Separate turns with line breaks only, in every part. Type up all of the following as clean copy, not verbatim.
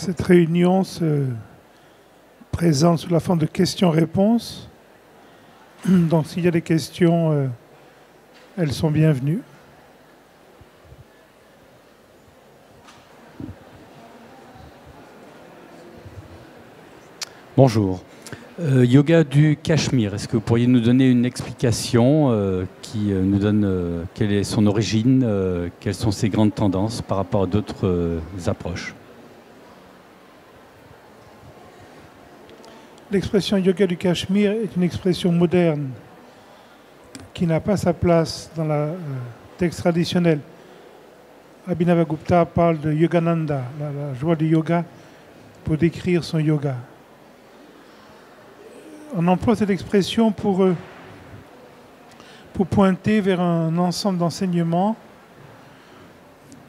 Cette réunion se présente sous la forme de questions-réponses. Donc s'il y a des questions, elles sont bienvenues.
Bonjour. Yoga du Cachemire, est-ce que vous pourriez nous donner une explication qui nous donne quelle est son origine, quelles sont ses grandes tendances par rapport à d'autres approches?
L'expression yoga du Cachemire est une expression moderne qui n'a pas sa place dans le texte traditionnel. Abhinavagupta parle de Yogananda, la joie du yoga, pour décrire son yoga. On emploie cette expression pour pointer vers un ensemble d'enseignements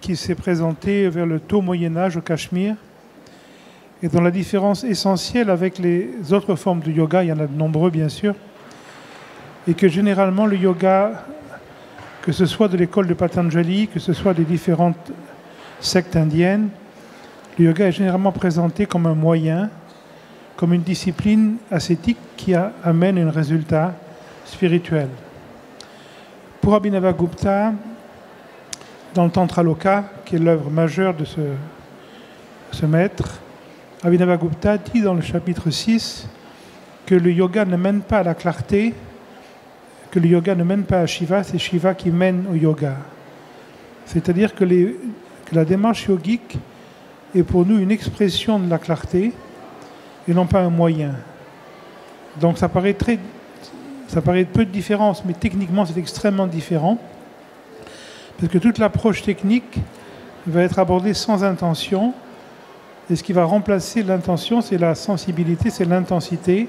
qui s'est présenté vers le tôt Moyen-Âge au Cachemire et dont la différence essentielle avec les autres formes de yoga, il y en a de nombreux bien sûr, et que généralement le yoga, que ce soit de l'école de Patanjali, que ce soit des différentes sectes indiennes, le yoga est généralement présenté comme un moyen, comme une discipline ascétique qui amène un résultat spirituel. Pour Abhinavagupta, dans le Tantraloka, qui est l'œuvre majeure de ce maître, Abhinavagupta dit dans le chapitre 6 que le yoga ne mène pas à la clarté, que le yoga ne mène pas à Shiva, c'est Shiva qui mène au yoga. C'est-à-dire que la démarche yogique est pour nous une expression de la clarté et non pas un moyen. Donc ça paraît peu de différence, mais techniquement c'est extrêmement différent, parce que toute l'approche technique va être abordée sans intention, et ce qui va remplacer l'intention, c'est la sensibilité, c'est l'intensité,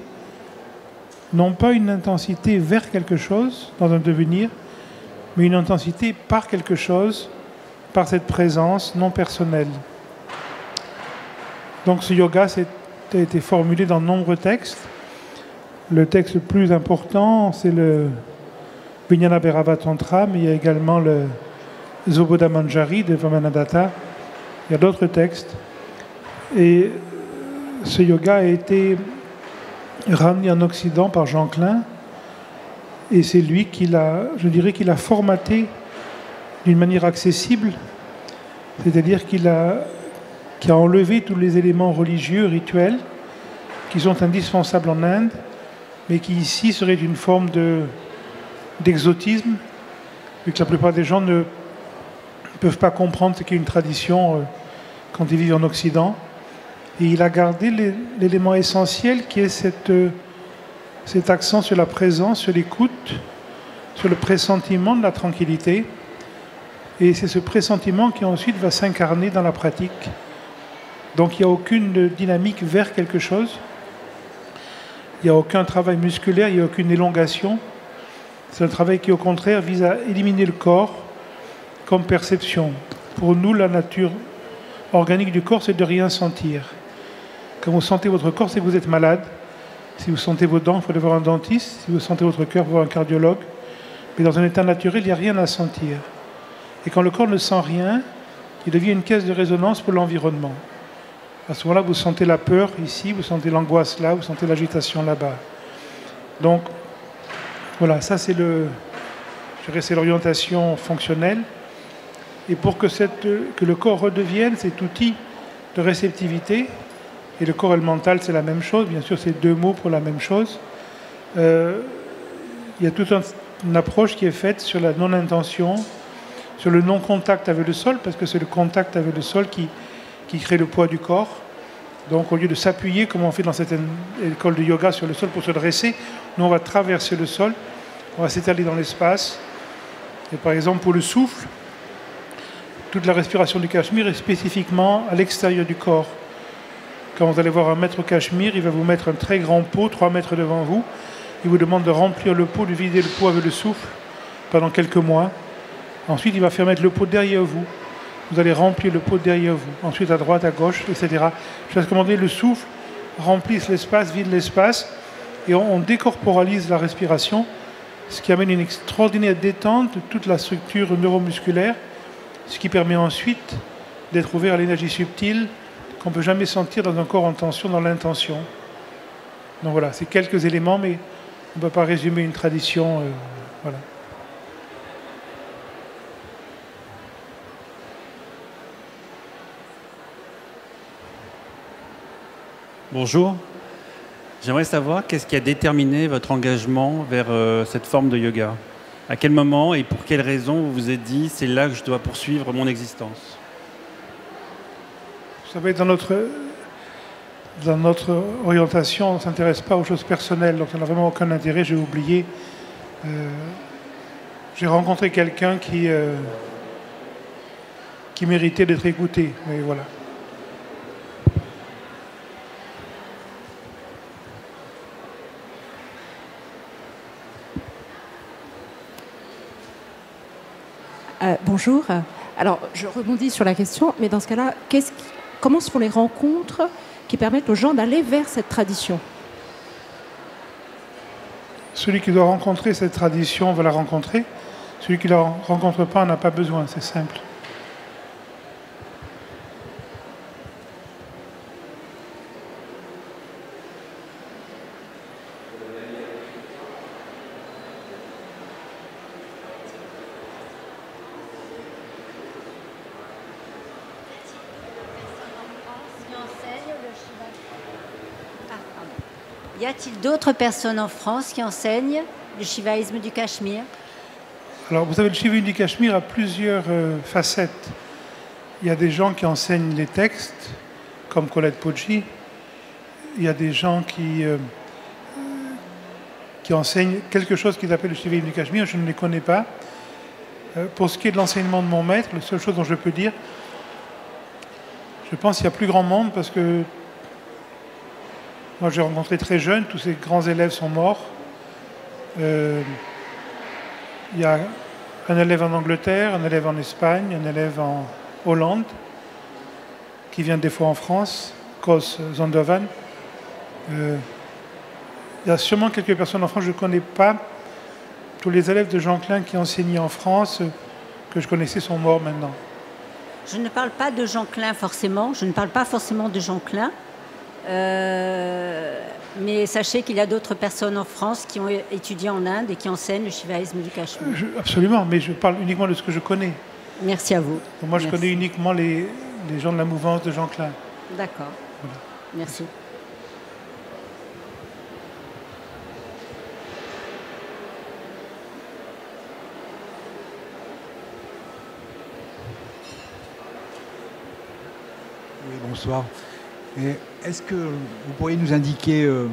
non pas une intensité vers quelque chose, dans un devenir, mais une intensité par quelque chose, par cette présence non personnelle. Donc ce yoga, a été formulé dans de nombreux textes. Le texte le plus important, c'est le Vijnana Bhairava Tantra, mais il y a également le Zoboda Manjari de Vamanadatta. Il y a d'autres textes. Et ce yoga a été ramené en Occident par Jean Klein. Et c'est lui qui l'a formaté d'une manière accessible. C'est-à-dire qui a enlevé tous les éléments religieux, rituels, qui sont indispensables en Inde, mais qui ici seraient une forme d'exotisme, vu que la plupart des gens ne peuvent pas comprendre ce qu'est une tradition quand ils vivent en Occident. Et il a gardé l'élément essentiel qui est cet accent sur la présence, sur l'écoute, sur le pressentiment de la tranquillité. Et c'est ce pressentiment qui ensuite va s'incarner dans la pratique. Donc il n'y a aucune dynamique vers quelque chose, il n'y a aucun travail musculaire, il n'y a aucune élongation. C'est un travail qui au contraire vise à éliminer le corps comme perception. Pour nous, la nature organique du corps, c'est de rien sentir. Quand vous sentez votre corps, c'est que vous êtes malade. Si vous sentez vos dents, il faut aller voir un dentiste. Si vous sentez votre cœur, il faut voir un cardiologue. Mais dans un état naturel, il n'y a rien à sentir. Et quand le corps ne sent rien, il devient une caisse de résonance pour l'environnement. À ce moment-là, vous sentez la peur ici, vous sentez l'angoisse là, vous sentez l'agitation là-bas. Donc, voilà, ça c'est l'orientation fonctionnelle. Et pour que le corps redevienne cet outil de réceptivité, et le corps et le mental, c'est la même chose, bien sûr, c'est deux mots pour la même chose. Il y a toute une approche qui est faite sur la non-intention, sur le non-contact avec le sol, parce que c'est le contact avec le sol qui crée le poids du corps. Donc au lieu de s'appuyer, comme on fait dans certaines écoles de yoga sur le sol pour se dresser, nous on va traverser le sol, on va s'étaler dans l'espace. Et par exemple pour le souffle, toute la respiration du Cachemire est spécifiquement à l'extérieur du corps. Quand vous allez voir un maître au Cachemire, il va vous mettre un très grand pot, 3 mètres devant vous. Il vous demande de remplir le pot, de vider le pot avec le souffle pendant quelques mois. Ensuite, il va faire mettre le pot derrière vous. Vous allez remplir le pot derrière vous. Ensuite, à droite, à gauche, etc. Je vais commander le souffle, remplisse l'espace, vide l'espace. Et on décorporalise la respiration, ce qui amène une extraordinaire détente de toute la structure neuromusculaire, ce qui permet ensuite d'être ouvert à l'énergie subtile, qu'on ne peut jamais sentir dans un corps en tension, dans l'intention. Donc voilà, c'est quelques éléments, mais on ne peut pas résumer une tradition. Voilà.
Bonjour. J'aimerais savoir qu'est-ce qui a déterminé votre engagement vers cette forme de yoga. À quel moment et pour quelles raisons vous vous êtes dit c'est là que je dois poursuivre mon existence?
Vous savez, dans notre orientation, on ne s'intéresse pas aux choses personnelles, donc ça n'a vraiment aucun intérêt, j'ai oublié. J'ai rencontré quelqu'un qui méritait d'être écouté, mais voilà.
Bonjour. Alors, je rebondis sur la question, mais dans ce cas-là, comment se font les rencontres qui permettent aux gens d'aller vers cette tradition?
Celui qui doit rencontrer cette tradition va la rencontrer. Celui qui ne la rencontre pas n'en a pas besoin, c'est simple.
Y a-t-il d'autres personnes en France qui enseignent le shivaïsme du Cachemire?
Alors, vous savez, le shivaïsme du Cachemire a plusieurs facettes. Il y a des gens qui enseignent les textes, comme Colette Poggi. Il y a des gens qui enseignent quelque chose qu'ils appellent le shivaïsme du Cachemire. Je ne les connais pas. Pour ce qui est de l'enseignement de mon maître, la seule chose dont je peux dire, je pense qu'il y a plus grand monde parce que moi, j'ai rencontré très jeune, tous ces grands élèves sont morts. Il y a un élève en Angleterre, un élève en Espagne, un élève en Hollande, qui vient des fois en France, Kos Zondovan. Il y a sûrement quelques personnes en France, je ne connais pas. Tous les élèves de Jean Klein qui enseignaient en France, que je connaissais, sont morts maintenant.
Je ne parle pas de Jean Klein forcément, je ne parle pas forcément de Jean Klein. Mais sachez qu'il y a d'autres personnes en France qui ont étudié en Inde et qui enseignent le shivaïsme du Cachemire.
Absolument, mais je parle uniquement de ce que je connais.
Merci à vous.
Donc moi, je connais uniquement les gens de la mouvance de Jean Klein.
D'accord. Voilà. Merci.
Oui, bonsoir. Est-ce que vous pourriez nous indiquer un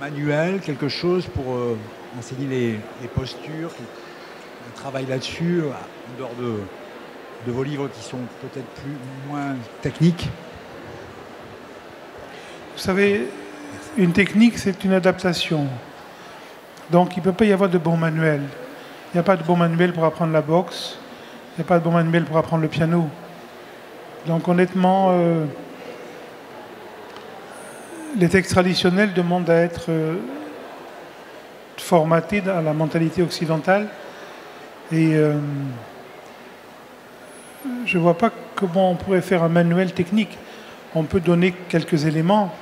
manuel, quelque chose pour enseigner les postures, un travail là-dessus, en dehors de vos livres qui sont peut-être moins techniques?
Vous savez, une technique, c'est une adaptation. Donc, il ne peut pas y avoir de bon manuel. Il n'y a pas de bon manuel pour apprendre la boxe. Il n'y a pas de bon manuel pour apprendre le piano. Donc, honnêtement, les textes traditionnels demandent à être formatés à la mentalité occidentale. Et je ne vois pas comment on pourrait faire un manuel technique. On peut donner quelques éléments,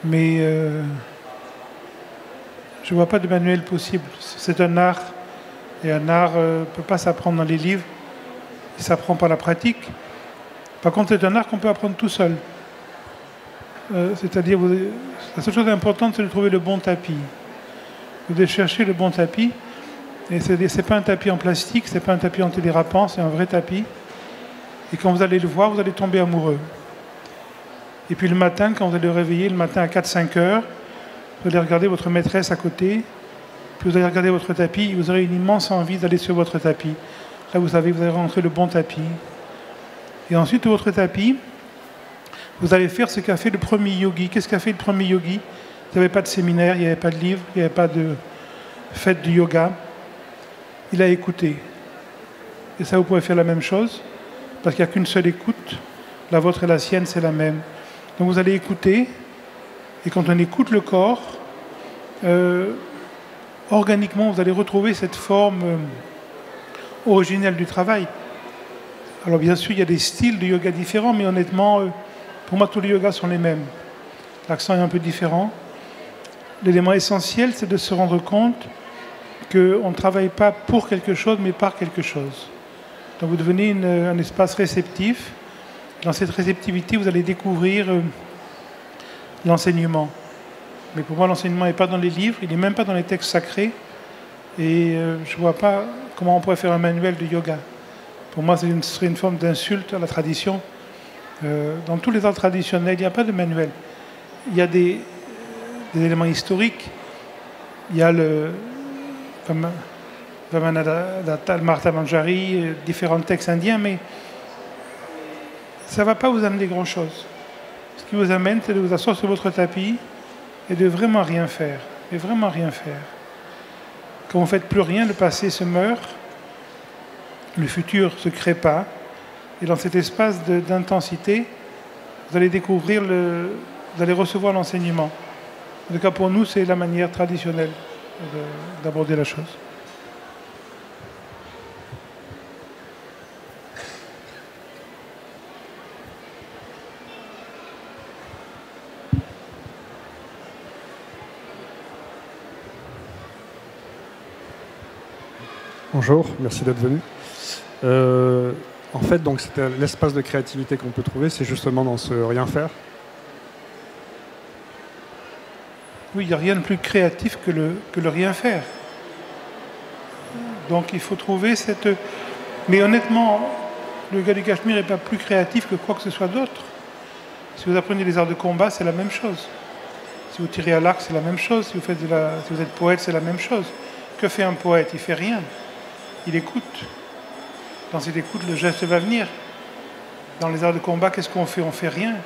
mais je ne vois pas de manuel possible. C'est un art, et un art ne peut pas s'apprendre dans les livres, il s'apprend par la pratique. Par contre, c'est un art qu'on peut apprendre tout seul. C'est-à-dire, la seule chose importante, c'est de trouver le bon tapis. Vous devez chercher le bon tapis. Et ce n'est pas un tapis en plastique, ce n'est pas un tapis antidérapant, c'est un vrai tapis. Et quand vous allez le voir, vous allez tomber amoureux. Et puis le matin, quand vous allez le réveiller, le matin à 4-5 heures, vous allez regarder votre maîtresse à côté, puis vous allez regarder votre tapis, et vous aurez une immense envie d'aller sur votre tapis. Là, vous savez, vous allez rentrer le bon tapis. Et ensuite, votre tapis, vous allez faire ce qu'a fait le premier yogi. Qu'est-ce qu'a fait le premier yogi? Il n'y avait pas de séminaire, il n'y avait pas de livre, il n'y avait pas de fête du yoga. Il a écouté. Et ça, vous pouvez faire la même chose, parce qu'il n'y a qu'une seule écoute. La vôtre et la sienne, c'est la même. Donc vous allez écouter, et quand on écoute le corps, organiquement, vous allez retrouver cette forme originelle du travail. Alors bien sûr, il y a des styles de yoga différents, mais honnêtement, pour moi, tous les yogas sont les mêmes. L'accent est un peu différent. L'élément essentiel, c'est de se rendre compte qu'on ne travaille pas pour quelque chose, mais par quelque chose. Donc vous devenez un espace réceptif. Dans cette réceptivité, vous allez découvrir l'enseignement. Mais pour moi, l'enseignement n'est pas dans les livres, il n'est même pas dans les textes sacrés. Et je ne vois pas comment on pourrait faire un manuel de yoga. Pour moi, ce serait une forme d'insulte à la tradition. Dans tous les arts traditionnels, il n'y a pas de manuel. Il y a des éléments historiques. Il y a le Vamanadatta, le Martha Manjari, différents textes indiens, mais ça ne va pas vous amener grand-chose. Ce qui vous amène, c'est de vous asseoir sur votre tapis et de vraiment rien faire. Et vraiment rien faire. Quand vous ne faites plus rien, le passé se meurt, le futur ne se crée pas. Et dans cet espace d'intensité, vous allez découvrir, vous allez recevoir l'enseignement. En tout cas, pour nous, c'est la manière traditionnelle d'aborder la chose.
Bonjour, merci d'être venu. En fait, donc, l'espace de créativité qu'on peut trouver, c'est justement dans ce rien faire.
Oui, il n'y a rien de plus créatif que le rien faire. Donc il faut trouver cette... Mais honnêtement, le yoga du Cachemire n'est pas plus créatif que quoi que ce soit d'autre. Si vous apprenez les arts de combat, c'est la même chose. Si vous tirez à l'arc, c'est la même chose. Si vous êtes poète, c'est la même chose. Que fait un poète? Il ne fait rien. Il écoute. Dans cette écoute, le geste va venir. Dans les arts de combat, qu'est-ce qu'on fait? On ne fait rien.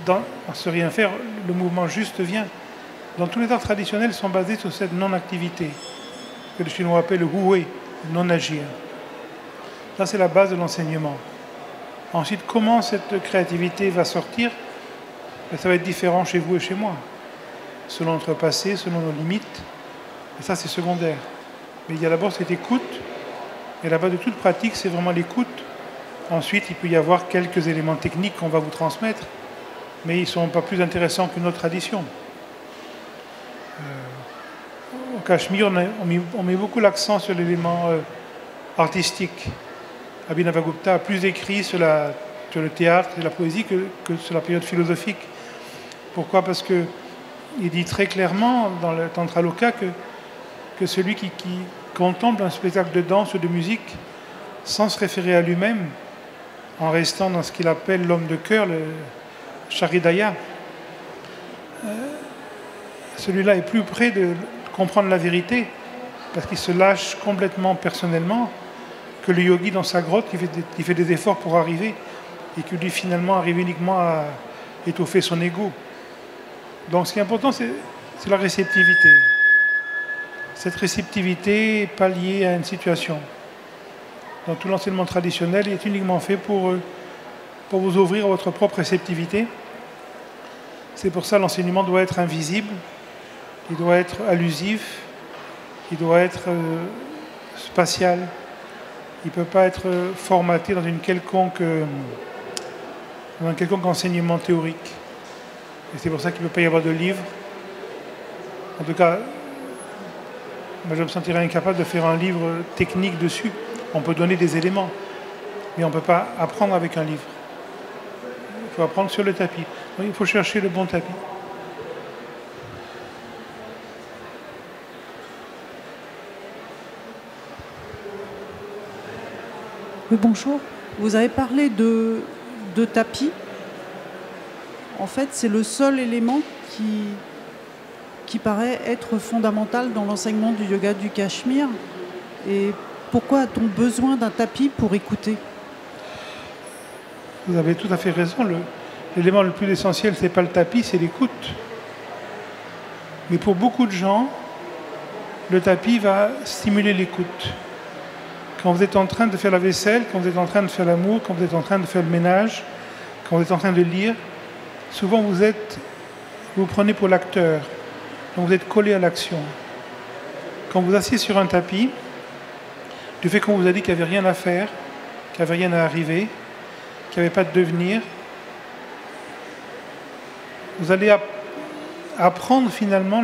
Dans ce rien faire, le mouvement juste vient. Dans tous les arts traditionnels sont basés sur cette non-activité, que les Chinois appellent le wu-wei, non-agir. Ça, c'est la base de l'enseignement. Ensuite, comment cette créativité va sortir? Ça va être différent chez vous et chez moi, selon notre passé, selon nos limites. Et ça, c'est secondaire. Mais il y a d'abord cette écoute, et la base de toute pratique, c'est vraiment l'écoute. Ensuite, il peut y avoir quelques éléments techniques qu'on va vous transmettre, mais ils ne sont pas plus intéressants qu'une autre tradition. Au Cachemire, on met beaucoup l'accent sur l'élément artistique. Abhinavagupta a plus écrit sur le théâtre et la poésie que sur la période philosophique. Pourquoi? Parce qu'il dit très clairement dans le Tantra Loka que celui qui contemple un spectacle de danse ou de musique sans se référer à lui-même, en restant dans ce qu'il appelle l'homme de cœur, le Charidaya, celui-là est plus près de comprendre la vérité, parce qu'il se lâche complètement personnellement, que le yogi dans sa grotte qui fait des efforts pour arriver, et qui lui finalement arrive uniquement à étoffer son ego. Donc ce qui est important, c'est la réceptivité. Cette réceptivité n'est pas liée à une situation. Dans tout l'enseignement traditionnel, il est uniquement fait pour vous ouvrir à votre propre réceptivité. C'est pour ça que l'enseignement doit être invisible, il doit être allusif, il doit être spatial. Il ne peut pas être formaté dans un quelconque enseignement théorique. Et c'est pour ça qu'il ne peut pas y avoir de livre. En tout cas, moi je me sentirais incapable de faire un livre technique dessus. On peut donner des éléments, mais on ne peut pas apprendre avec un livre. Il faut apprendre sur le tapis. Donc, il faut chercher le bon tapis.
Oui, bonjour. Vous avez parlé de tapis. En fait, c'est le seul élément qui paraît être fondamental dans l'enseignement du yoga du Cachemire. Et pourquoi a-t-on besoin d'un tapis pour écouter?
Vous avez tout à fait raison. L'élément le plus essentiel, ce n'est pas le tapis, c'est l'écoute. Mais pour beaucoup de gens, le tapis va stimuler l'écoute. Quand vous êtes en train de faire la vaisselle, quand vous êtes en train de faire l'amour, quand vous êtes en train de faire le ménage, quand vous êtes en train de lire, souvent vous vous prenez pour l'acteur. Donc vous êtes collé à l'action. Quand vous asseyez sur un tapis, du fait qu'on vous a dit qu'il n'y avait rien à faire, qu'il n'y avait rien à arriver, qu'il n'y avait pas de devenir. Vous allez apprendre finalement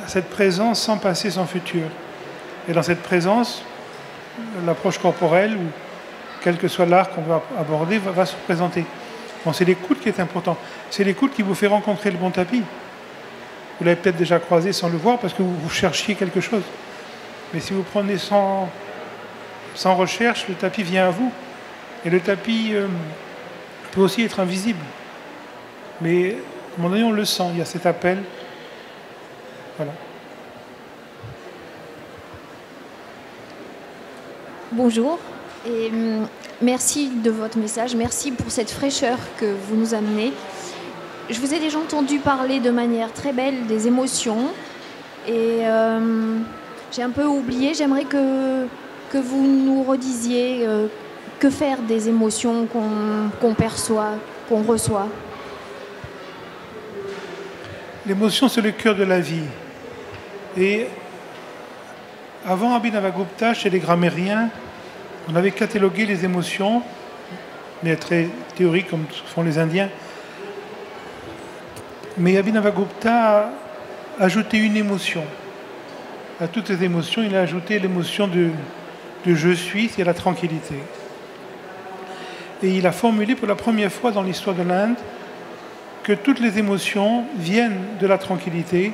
cette présence sans passé, sans futur. Et dans cette présence, l'approche corporelle, ou quel que soit l'art qu'on va aborder, va se présenter. Bon, c'est l'écoute qui est important. C'est l'écoute qui vous fait rencontrer le bon tapis. Vous l'avez peut-être déjà croisé sans le voir parce que vous cherchiez quelque chose. Mais si vous prenez sans recherche, le tapis vient à vous. Et le tapis peut aussi être invisible. Mais à un moment donné, on le sent. Il y a cet appel. Voilà.
Bonjour. Et merci de votre message. Merci pour cette fraîcheur que vous nous amenez. Je vous ai déjà entendu parler de manière très belle des émotions. Et j'ai un peu oublié. J'aimerais que vous nous redisiez que faire des émotions qu'on perçoit, qu'on reçoit.
L'émotion, c'est le cœur de la vie. Et avant Abhinavagupta, chez les grammairiens, on avait catalogué les émotions, mais très théorique comme font les Indiens. Mais Abhinavagupta a ajouté une émotion. À toutes ces émotions, il a ajouté l'émotion de je suis, c'est la tranquillité. Et il a formulé pour la première fois dans l'histoire de l'Inde que toutes les émotions viennent de la tranquillité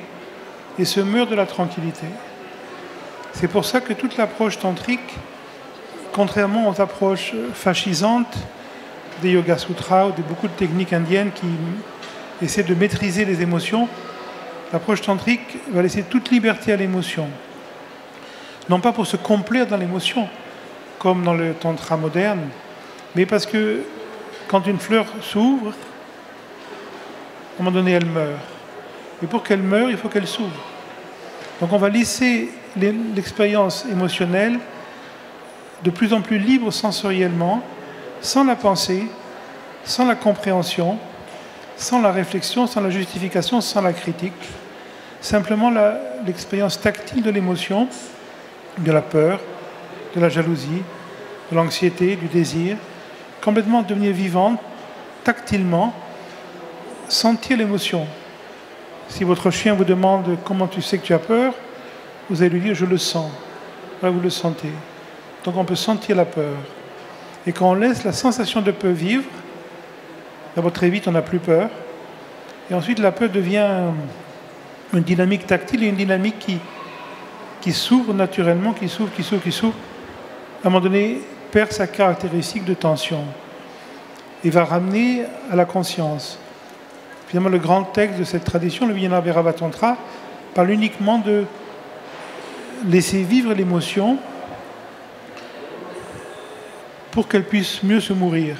et se meurent de la tranquillité. C'est pour ça que toute l'approche tantrique, contrairement aux approches fascisantes des Yoga Sutras ou de beaucoup de techniques indiennes qui essaient de maîtriser les émotions, l'approche tantrique va laisser toute liberté à l'émotion. Non pas pour se complaire dans l'émotion, comme dans le tantra moderne, mais parce que quand une fleur s'ouvre, à un moment donné, elle meurt. Et pour qu'elle meure, il faut qu'elle s'ouvre. Donc on va laisser l'expérience émotionnelle de plus en plus libre sensoriellement, sans la pensée, sans la compréhension, sans la réflexion, sans la justification, sans la critique. Simplement l'expérience tactile de l'émotion, de la peur, de la jalousie, de l'anxiété, du désir, complètement devenir vivante, tactilement, sentir l'émotion. Si votre chien vous demande comment tu sais que tu as peur, vous allez lui dire je le sens. Là, vous le sentez. Donc on peut sentir la peur. Et quand on laisse la sensation de peur vivre, d'abord très vite on n'a plus peur. Et ensuite la peur devient une dynamique tactile et une dynamique qui s'ouvre naturellement, qui s'ouvre. À un moment donné, perd sa caractéristique de tension. Et va ramener à la conscience. Finalement, le grand texte de cette tradition, le Vijnana Tantra, parle uniquement de laisser vivre l'émotion pour qu'elle puisse mieux se mourir.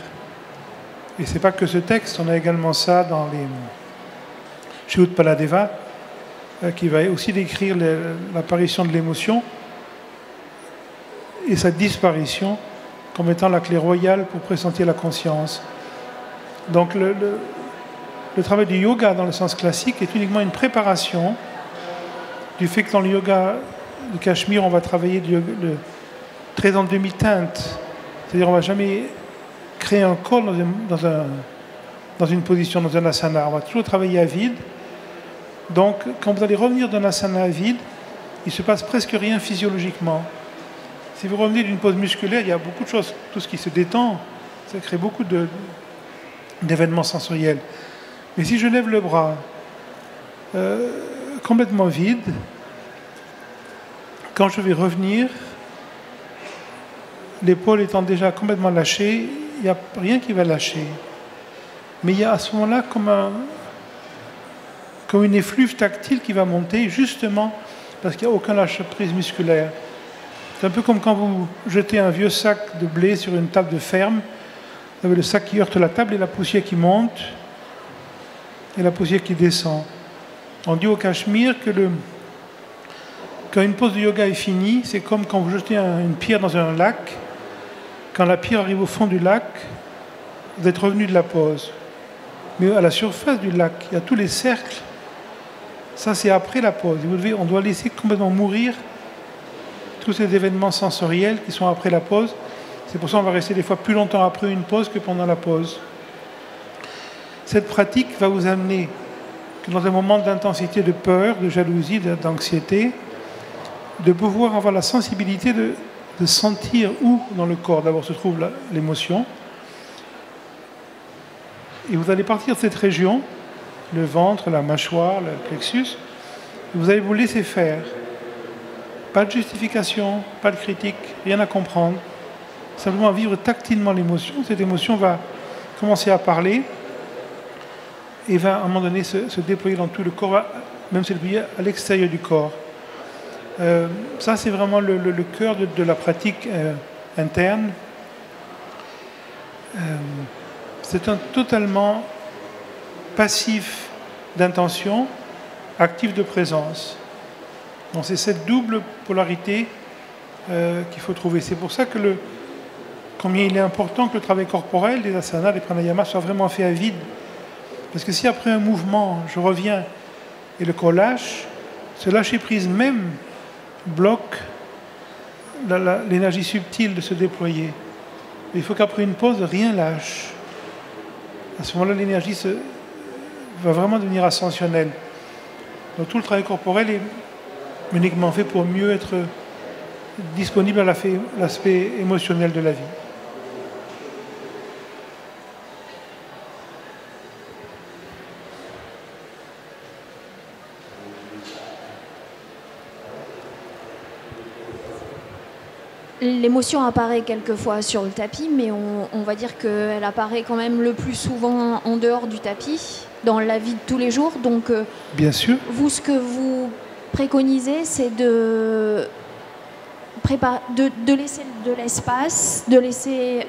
Et ce n'est pas que ce texte, on a également ça dans les chez Utpaladeva, qui va aussi décrire l'apparition de l'émotion et sa disparition comme étant la clé royale pour pressentir la conscience. Donc le travail du yoga dans le sens classique est uniquement une préparation du fait que dans le yoga du Cachemire, on va travailler très en demi-teinte. C'est-à-dire on ne va jamais créer un corps dans une position, dans un asana. On va toujours travailler à vide. Donc quand vous allez revenir d'un asana à vide, il ne se passe presque rien physiologiquement. Si vous revenez d'une pose musculaire, il y a beaucoup de choses. Tout ce qui se détend, ça crée beaucoup d'événements sensoriels. Mais si je lève le bras complètement vide, quand je vais revenir, l'épaule étant déjà complètement lâchée, il n'y a rien qui va lâcher. Mais il y a à ce moment-là comme une effluve tactile qui va monter, justement parce qu'il n'y a aucun lâche-prise musculaire. C'est un peu comme quand vous jetez un vieux sac de blé sur une table de ferme. Vous avez le sac qui heurte la table et la poussière qui monte et la poussière qui descend. On dit au Cachemire que quand une pose de yoga est finie, c'est comme quand vous jetez une pierre dans un lac. Quand la pierre arrive au fond du lac, vous êtes revenu de la pose. Mais à la surface du lac, il y a tous les cercles. Ça, c'est après la pause. On doit laisser complètement mourir tous ces événements sensoriels qui sont après la pause C'est pour ça qu'on va rester des fois plus longtemps après une pause que pendant la pause. Cette pratique va vous amener, que dans un moment d'intensité de peur, de jalousie, d'anxiété, de pouvoir avoir la sensibilité de sentir où dans le corps d'abord se trouve l'émotion. Et vous allez partir de cette région, le ventre, la mâchoire, le plexus, et vous allez vous laisser faire. Pas de justification, pas de critique, rien à comprendre. Simplement vivre tactilement l'émotion. Cette émotion va commencer à parler et va à un moment donné se déployer dans tout le corps, même se déployer à l'extérieur du corps. Ça, c'est vraiment le cœur de la pratique interne. C'est un totalement passif d'intention, actif de présence. Donc c'est cette double polarité qu'il faut trouver. C'est pour ça que combien il est important que le travail corporel, les asanas, les pranayamas, soit vraiment fait à vide. Parce que si après un mouvement, je reviens et le corps lâche, ce lâcher-prise même bloque l'énergie subtile de se déployer. Il faut qu'après une pause, rien lâche. À ce moment-là, l'énergie va vraiment devenir ascensionnelle. Donc tout le travail corporel est uniquement fait pour mieux être disponible à l'aspect émotionnel de la vie.
L'émotion apparaît quelquefois sur le tapis, mais on va dire qu'elle apparaît quand même le plus souvent en dehors du tapis, dans la vie de tous les jours. Donc,
bien sûr.
Vous, ce que vous préconisez, c'est de laisser de l'espace, de laisser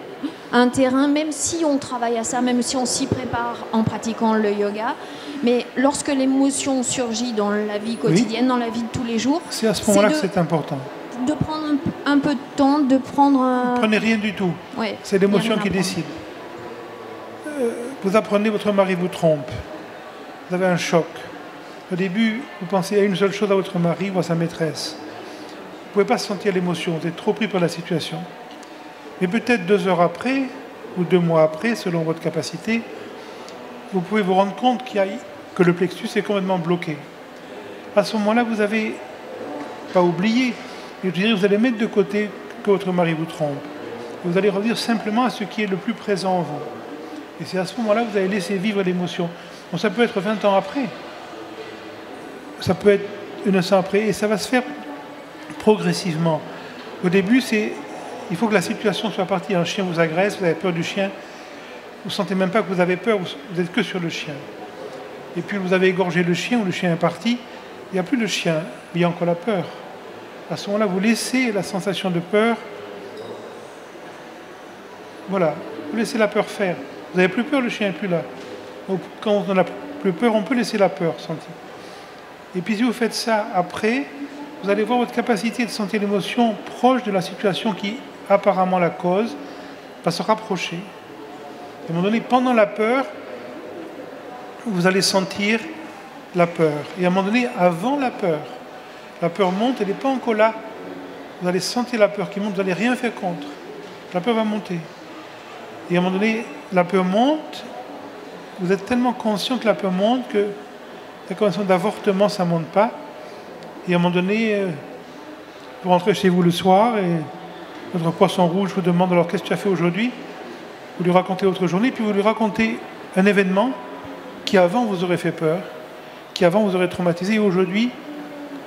un terrain, même si on travaille à ça, même si on s'y prépare en pratiquant le yoga. Mais lorsque l'émotion surgit dans la vie quotidienne, dans la vie de tous les jours,
c'est à ce moment-là que c'est important.
De prendre un peu de temps, de prendre un...
Vous prenez rien du tout.
Ouais,
c'est l'émotion qui décide. Vous apprenez, votre mari vous trompe. Vous avez un choc. Au début, vous pensez à une seule chose, à votre mari ou à sa maîtresse. Vous ne pouvez pas sentir l'émotion, vous êtes trop pris par la situation. Mais peut-être 2 heures après, ou 2 mois après, selon votre capacité, vous pouvez vous rendre compte que le plexus est complètement bloqué. À ce moment-là, vous n'avez pas oublié. Je dirais, vous allez mettre de côté que votre mari vous trompe. Vous allez revenir simplement à ce qui est le plus présent en vous. Et c'est à ce moment-là que vous allez laisser vivre l'émotion. Donc ça peut être 20 ans après. Ça peut être 1 an après. Et ça va se faire progressivement. Au début, il faut que la situation soit partie. Un chien vous agresse, vous avez peur du chien. Vous ne sentez même pas que vous avez peur, vous n'êtes que sur le chien. Et puis vous avez égorgé le chien, ou le chien est parti. Il n'y a plus de chien, mais il y a encore la peur. À ce moment-là, vous laissez la sensation de peur. Voilà, vous laissez la peur faire. Vous n'avez plus peur, le chien n'est plus là. Donc, quand on n'a plus peur, on peut laisser la peur sentir. Et puis si vous faites ça après, vous allez voir votre capacité de sentir l'émotion proche de la situation qui, apparemment la cause, va se rapprocher. À un moment donné, pendant la peur, vous allez sentir la peur. Et à un moment donné, avant la peur monte, elle n'est pas encore là. Vous allez sentir la peur qui monte, vous n'allez rien faire contre. La peur va monter. Et à un moment donné, la peur monte, vous êtes tellement conscient que la peur monte que la condition d'avortement, ça ne monte pas. Et à un moment donné, vous rentrez chez vous le soir et votre poisson rouge vous demande alors qu'est-ce que tu as fait aujourd'hui? Vous lui racontez votre journée, puis vous lui racontez un événement qui avant vous aurait fait peur, qui avant vous aurait traumatisé, et aujourd'hui,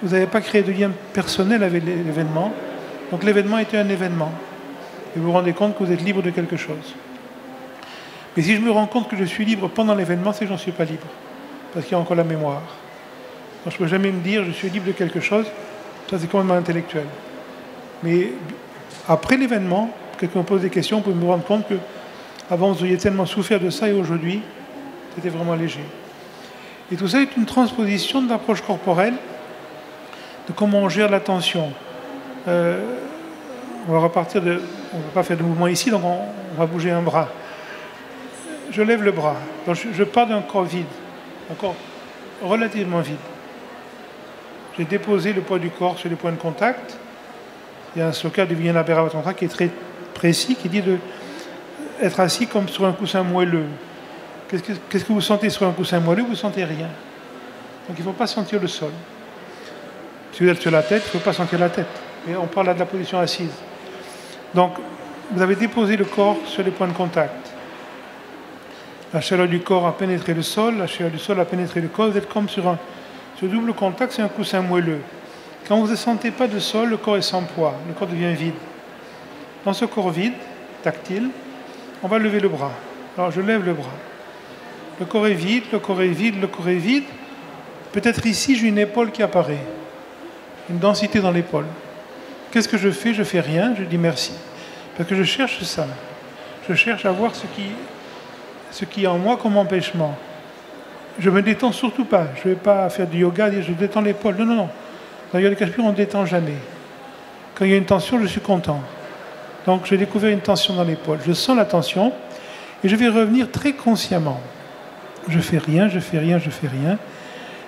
vous n'avez pas créé de lien personnel avec l'événement. Donc l'événement était un événement. Et vous vous rendez compte que vous êtes libre de quelque chose. Mais si je me rends compte que je suis libre pendant l'événement, c'est que je n'en suis pas libre. Parce qu'il y a encore la mémoire. Donc je ne peux jamais me dire je suis libre de quelque chose. Ça, c'est complètement intellectuel. Mais après l'événement, quelqu'un me pose des questions, vous pouvez me rendre compte que avant vous auriez tellement souffert de ça et aujourd'hui, c'était vraiment léger. Et tout ça est une transposition de l'approche corporelle, de comment on gère l'attention. On va repartir on ne va pas faire de mouvement ici, donc on va bouger un bras. Je lève le bras. Donc je pars d'un corps vide, un corps relativement vide. J'ai déposé le poids du corps sur les points de contact. Il y a un sloka du Vijnana Bhairava Tantra qui est très précis qui dit de être assis comme sur un coussin moelleux. Qu'est-ce que vous sentez sur un coussin moelleux? Vous ne sentez rien. Donc il ne faut pas sentir le sol. Si vous êtes sur la tête, il ne faut pas sentir la tête. Et on parle là de la position assise. Donc, vous avez déposé le corps sur les points de contact. La chaleur du corps a pénétré le sol, la chaleur du sol a pénétré le corps. Vous êtes comme sur double contact, c'est un coussin moelleux. Quand vous ne sentez pas de sol, le corps est sans poids, le corps devient vide. Dans ce corps vide, tactile, on va lever le bras. Alors je lève le bras. Le corps est vide, le corps est vide, le corps est vide. Peut-être ici, j'ai une épaule qui apparaît. Une densité dans l'épaule. Qu'est-ce que je fais? Je fais rien, je dis merci. Parce que je cherche ça. Je cherche à voir ce qui est en moi comme empêchement. Je me détends surtout pas. Je ne vais pas faire du yoga, dire je détends l'épaule. Non, non, non. Dans le yoga Cachemire, on ne détend jamais. Quand il y a une tension, je suis content. Donc j'ai découvert une tension dans l'épaule. Je sens la tension et je vais revenir très consciemment. Je fais rien, je fais rien, je fais rien.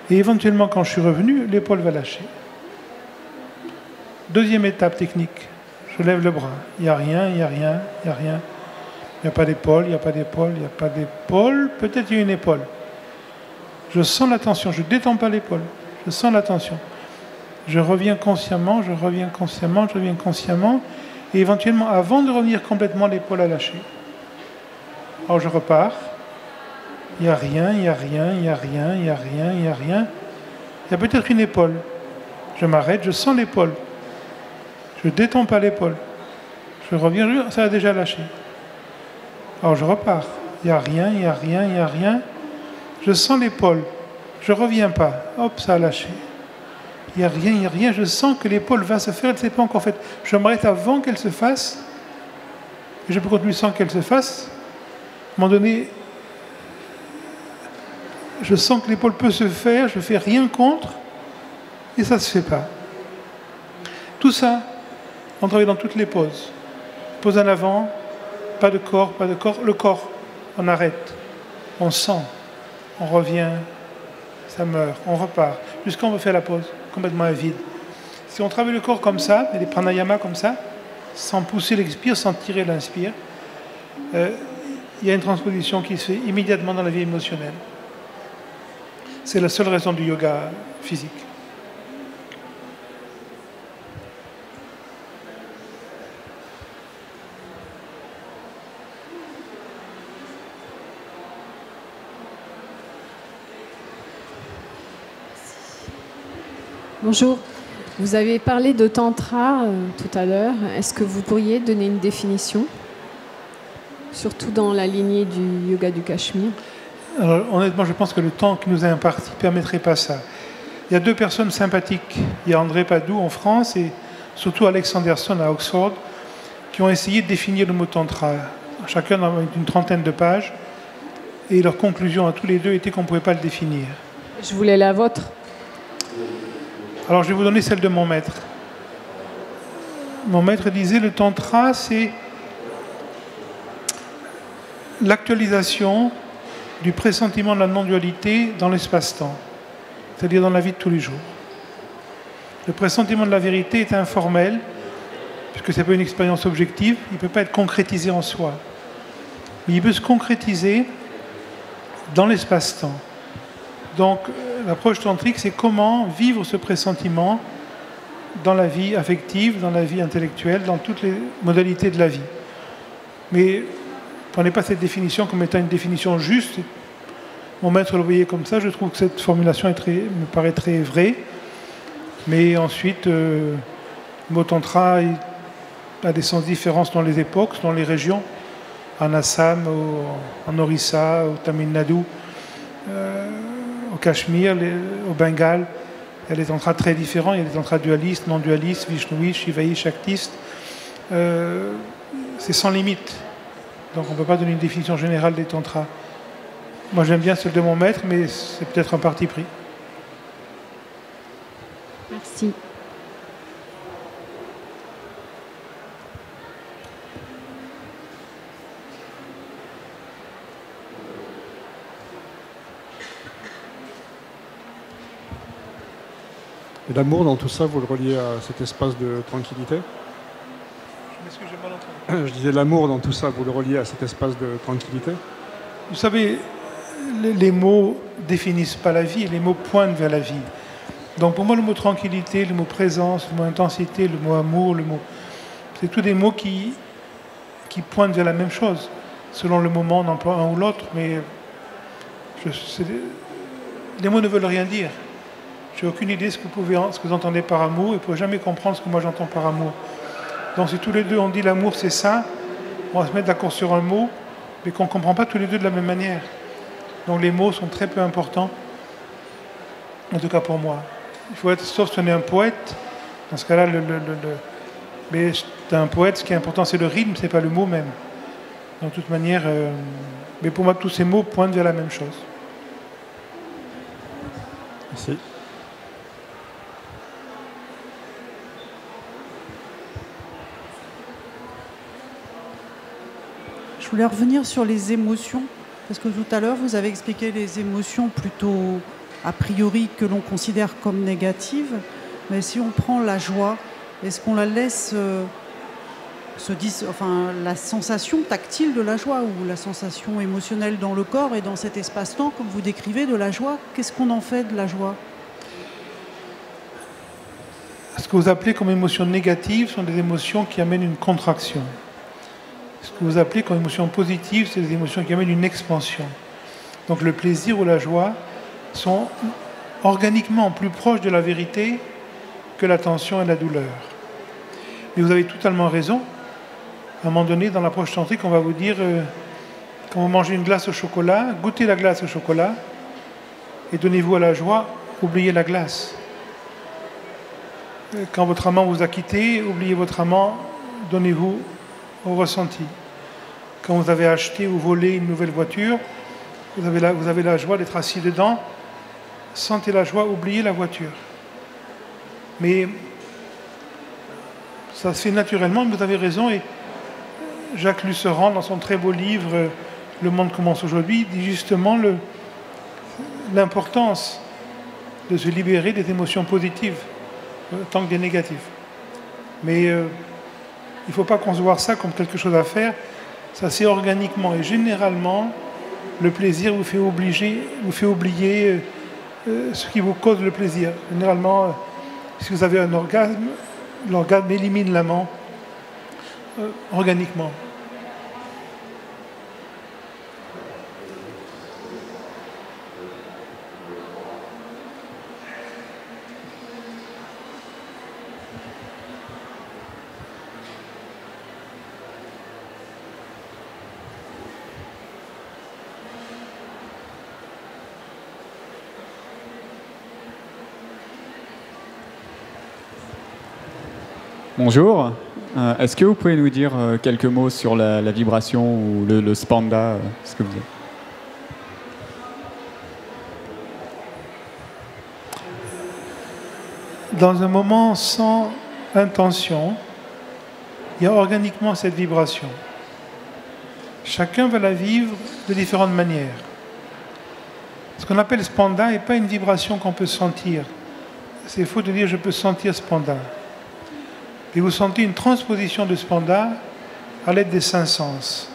Et éventuellement, quand je suis revenu, l'épaule va lâcher. Deuxième étape technique. Je lève le bras. Il n'y a rien, il n'y a rien, il n'y a rien. Il n'y a pas d'épaule, il n'y a pas d'épaule, il n'y a pas d'épaule. Peut-être il y a une épaule. Je sens la tension, je ne détends pas l'épaule. Je sens la tension. Je reviens consciemment, je reviens consciemment, je reviens consciemment. Et éventuellement, avant de revenir complètement, l'épaule a lâché. Alors je repars. Il n'y a rien, il n'y a rien, il n'y a rien, il n'y a rien, il n'y a rien. Il y a peut-être une épaule. Je m'arrête, je sens l'épaule. Je ne détends pas l'épaule. Je reviens, ça a déjà lâché. Alors je repars. Il n'y a rien, il n'y a rien, il n'y a rien. Je sens l'épaule. Je ne reviens pas. Hop, ça a lâché. Il n'y a rien, il n'y a rien. Je sens que l'épaule va se faire. Elle ne s'est pas encore faite. Je m'arrête avant qu'elle se fasse. Et je peux continuer sans qu'elle se fasse. À un moment donné, je sens que l'épaule peut se faire. Je ne fais rien contre. Et ça ne se fait pas. Tout ça, on travaille dans toutes les poses. Pose en avant, pas de corps, pas de corps. Le corps, on arrête. On sent. On revient. Ça meurt. On repart. Jusqu'à on veut faire la pause. Complètement à vide. Si on travaille le corps comme ça, et des pranayamas comme ça, sans pousser l'expire, sans tirer l'inspire, il y a une transposition qui se fait immédiatement dans la vie émotionnelle. C'est la seule raison du yoga physique.
Bonjour. Vous avez parlé de tantra tout à l'heure. Est-ce que vous pourriez donner une définition, surtout dans la lignée du yoga du Cachemire?
Alors, honnêtement, je pense que le temps qui nous est imparti ne permettrait pas ça. Il y a deux personnes sympathiques. Il y a André Padoue en France et surtout Alex Anderson à Oxford qui ont essayé de définir le mot tantra. Chacun dans une trentaine de pages. Et leur conclusion à tous les deux était qu'on ne pouvait pas le définir.
Je voulais la vôtre.
Alors, je vais vous donner celle de mon maître. Mon maître disait, le tantra, c'est l'actualisation du pressentiment de la non-dualité dans l'espace-temps, c'est-à-dire dans la vie de tous les jours. Le pressentiment de la vérité est informel, puisque ce n'est pas une expérience objective, il ne peut pas être concrétisé en soi. Mais il peut se concrétiser dans l'espace-temps. Donc, l'approche tantrique, c'est comment vivre ce pressentiment dans la vie affective, dans la vie intellectuelle, dans toutes les modalités de la vie. Mais prenez pas cette définition comme étant une définition juste. Mon maître le voyait comme ça. Je trouve que cette formulation me paraît très vraie. Mais ensuite, le mot tantra a des sens différents dans les époques, dans les régions. En Assam, en Orissa, au Tamil Nadu. Au Cachemire, au Bengale, il y a des tantras très différents. Il y a des tantras dualistes, non dualistes, vishnouistes, shivaïstes, shaktistes. C'est sans limite. Donc on ne peut pas donner une définition générale des tantras. Moi j'aime bien celle de mon maître, mais c'est peut-être un parti pris.
Merci.
Et l'amour dans tout ça, vous le reliez à cet espace de tranquillité?
Est-ce que j'ai mal entendu?
Je disais l'amour dans tout ça, vous le reliez à cet espace de tranquillité?
Vous savez, les mots définissent pas la vie, les mots pointent vers la vie. Donc pour moi, le mot tranquillité, le mot présence, le mot intensité, le mot amour, c'est tous des mots qui pointent vers la même chose. Selon le moment, on emploie un ou l'autre, mais les mots ne veulent rien dire. Je n'ai aucune idée de ce que vous entendez par amour, et vous ne pouvez jamais comprendre ce que moi j'entends par amour. Donc si tous les deux on dit l'amour c'est ça, on va se mettre d'accord sur un mot, mais qu'on ne comprend pas tous les deux de la même manière. Donc les mots sont très peu importants, en tout cas pour moi. Il faut être, sauf si on est un poète, dans ce cas-là, mais un poète, ce qui est important c'est le rythme, c'est pas le mot même. De toute manière, mais pour moi tous ces mots pointent vers la même chose.
Merci.
Je voulais revenir sur les émotions, parce que tout à l'heure, vous avez expliqué les émotions plutôt a priori que l'on considère comme négatives. Mais si on prend la joie, est-ce qu'on la laisse la sensation tactile de la joie ou la sensation émotionnelle dans le corps et dans cet espace-temps, comme vous décrivez, de la joie, qu'est-ce qu'on en fait de la joie?
Ce que vous appelez comme émotions négatives sont des émotions qui amènent une contraction. Ce que vous appelez comme émotions positives, c'est des émotions qui amènent une expansion. Donc le plaisir ou la joie sont organiquement plus proches de la vérité que la tension et la douleur. Mais vous avez totalement raison. À un moment donné, dans l'approche tantrique, on va vous dire, quand vous mangez une glace au chocolat, goûtez la glace au chocolat et donnez-vous à la joie, oubliez la glace. Quand votre amant vous a quitté, oubliez votre amant, donnez-vous au ressenti. Quand vous avez acheté ou volé une nouvelle voiture, vous avez la joie d'être assis dedans, sentez la joie, oubliez la voiture. Mais ça se fait naturellement, vous avez raison, et Jacques Lucero, dans son très beau livre « Le monde commence aujourd'hui », dit justement l'importance de se libérer des émotions positives, tant que des négatives. Mais il ne faut pas concevoir ça comme quelque chose à faire, ça c'est organiquement, et généralement, le plaisir vous fait oublier ce qui vous cause le plaisir. Généralement, si vous avez un orgasme, l'orgasme élimine l'amant organiquement.
Bonjour. Est-ce que vous pouvez nous dire quelques mots sur la vibration ou le spanda, ce que vous avez?
Dans un moment sans intention, il y a organiquement cette vibration. Chacun va la vivre de différentes manières. Ce qu'on appelle spanda n'est pas une vibration qu'on peut sentir. C'est faux de dire je peux sentir spanda. Et vous sentez une transposition de spanda à l'aide des 5 sens.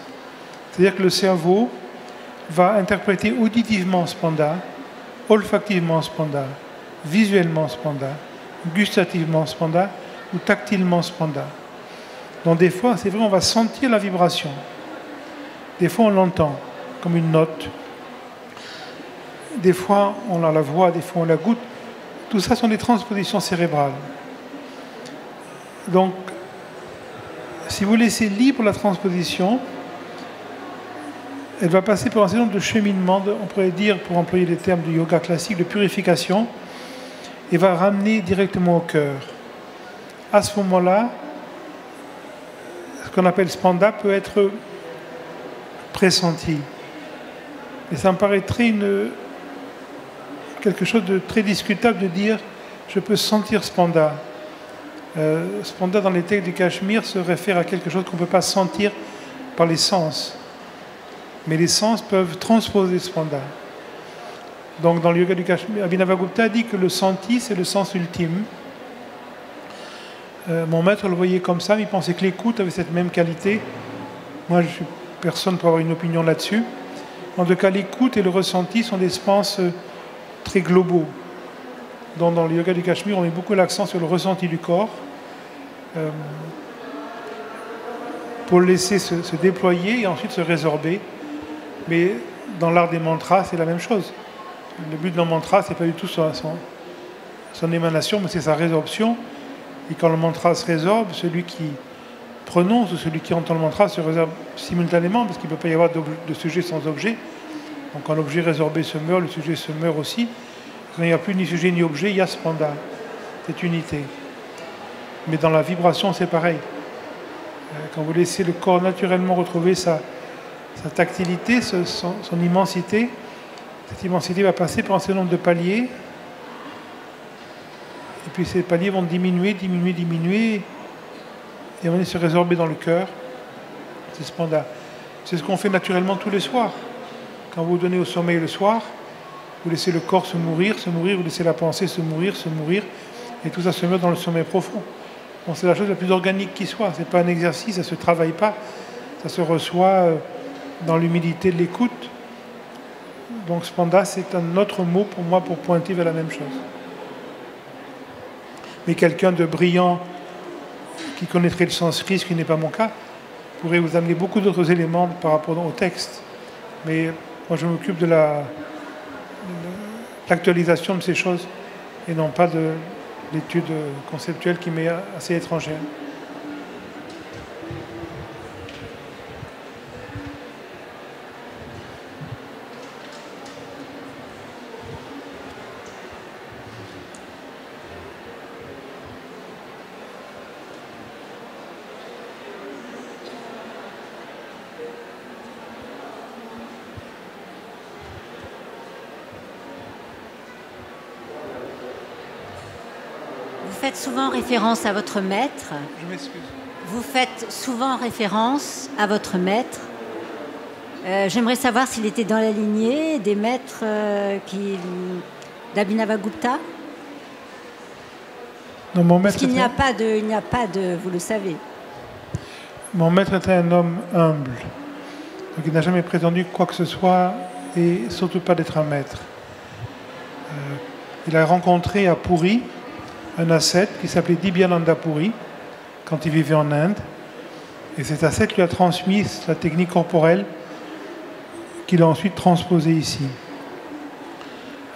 C'est-à-dire que le cerveau va interpréter auditivement spanda, olfactivement spanda, visuellement spanda, gustativement spanda ou tactilement spanda. Donc des fois, c'est vrai, on va sentir la vibration. Des fois, on l'entend comme une note. Des fois, on la voit, des fois, on la goûte. Tout ça sont des transpositions cérébrales. Donc, si vous laissez libre la transposition, elle va passer par un certain nombre de cheminements, on pourrait dire, pour employer les termes du yoga classique, de purification, et va ramener directement au cœur. À ce moment-là, ce qu'on appelle spanda peut être pressenti. Et ça me paraîtrait quelque chose de très discutable de dire « je peux sentir spanda ». Spanda dans les textes du Cachemire se réfère à quelque chose qu'on ne peut pas sentir par les sens. Mais les sens peuvent transposer spanda. Donc dans le yoga du Cachemire, Abhinavagupta dit que le senti, c'est le sens ultime. Mon maître le voyait comme ça, mais il pensait que l'écoute avait cette même qualité. Moi, je suis personne pour avoir une opinion là-dessus. En tout cas, l'écoute et le ressenti sont des sens très globaux. Dans le yoga du Cachemire, on met beaucoup l'accent sur le ressenti du corps pour le laisser se déployer et ensuite se résorber. Mais dans l'art des mantras, c'est la même chose. Le but d'un mantra, c'est pas du tout son émanation, mais c'est sa résorption. Et quand le mantra se résorbe, celui qui prononce ou celui qui entend le mantra se résorbe simultanément, parce qu'il ne peut pas y avoir de sujet sans objet. Donc quand l'objet résorbé se meurt, le sujet se meurt aussi. Quand il n'y a plus ni sujet ni objet, il y a spanda, cette unité. Mais dans la vibration, c'est pareil. Quand vous laissez le corps naturellement retrouver sa tactilité, son immensité, cette immensité va passer par un certain nombre de paliers. Et puis ces paliers vont diminuer, et vont se résorber dans le cœur. C'est spanda. C'est ce qu'on fait naturellement tous les soirs. Quand vous donnez au sommeil le soir, vous laissez le corps se mourir, vous laissez la pensée se mourir, et tout ça se meurt dans le sommeil profond. Bon, c'est la chose la plus organique qui soit. C'est pas un exercice, ça se travaille pas, ça se reçoit dans l'humilité de l'écoute. Donc spanda, c'est un autre mot pour moi pour pointer vers la même chose. Mais quelqu'un de brillant qui connaîtrait le sanskrit, ce qui n'est pas mon cas, pourrait vous amener beaucoup d'autres éléments par rapport au texte. Mais moi, je m'occupe de l'actualisation de ces choses et non pas de l'étude conceptuelle qui m'est assez étrangère.
Vous faites souvent référence à votre maître.
Je m'excuse.
Vous faites souvent référence à votre maître. J'aimerais savoir s'il était dans la lignée des maîtres d'Abhinavagupta.
Non, mon maître.
Parce qu'il n'y a pas de, vous le savez.
Mon maître était un homme humble. Donc il n'a jamais prétendu quoi que ce soit et surtout pas d'être un maître. Il a rencontré à Puri un ascète qui s'appelait Dibyananda Puri quand il vivait en Inde. Et cet ascète lui a transmis la technique corporelle qu'il a ensuite transposée ici.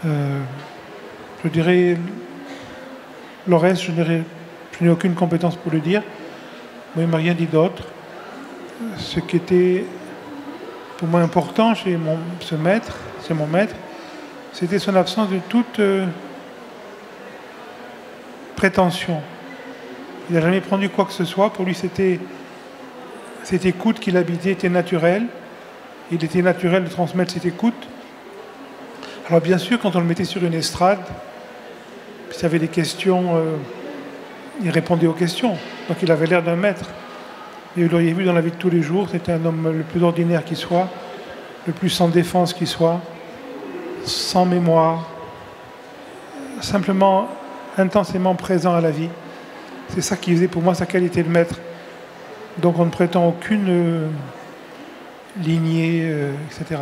Je dirais, le reste, je n'ai aucune compétence pour le dire. Moi, il ne m'a rien dit d'autre. Ce qui était pour moi important chez ce maître, c'est mon maître, c'était son absence de toute prétention. Il n'a jamais prétendu quoi que ce soit. Pour lui, cette écoute qu'il habitait était naturelle. Il était naturel de transmettre cette écoute. Alors bien sûr, quand on le mettait sur une estrade, s'il y avait des questions, il répondait aux questions. Donc il avait l'air d'un maître. Et vous l'auriez vu dans la vie de tous les jours, c'était un homme le plus ordinaire qui soit, le plus sans défense qui soit, sans mémoire, simplement intensément présent à la vie. C'est ça qui faisait pour moi sa qualité de maître. Donc on ne prétend aucune lignée, etc.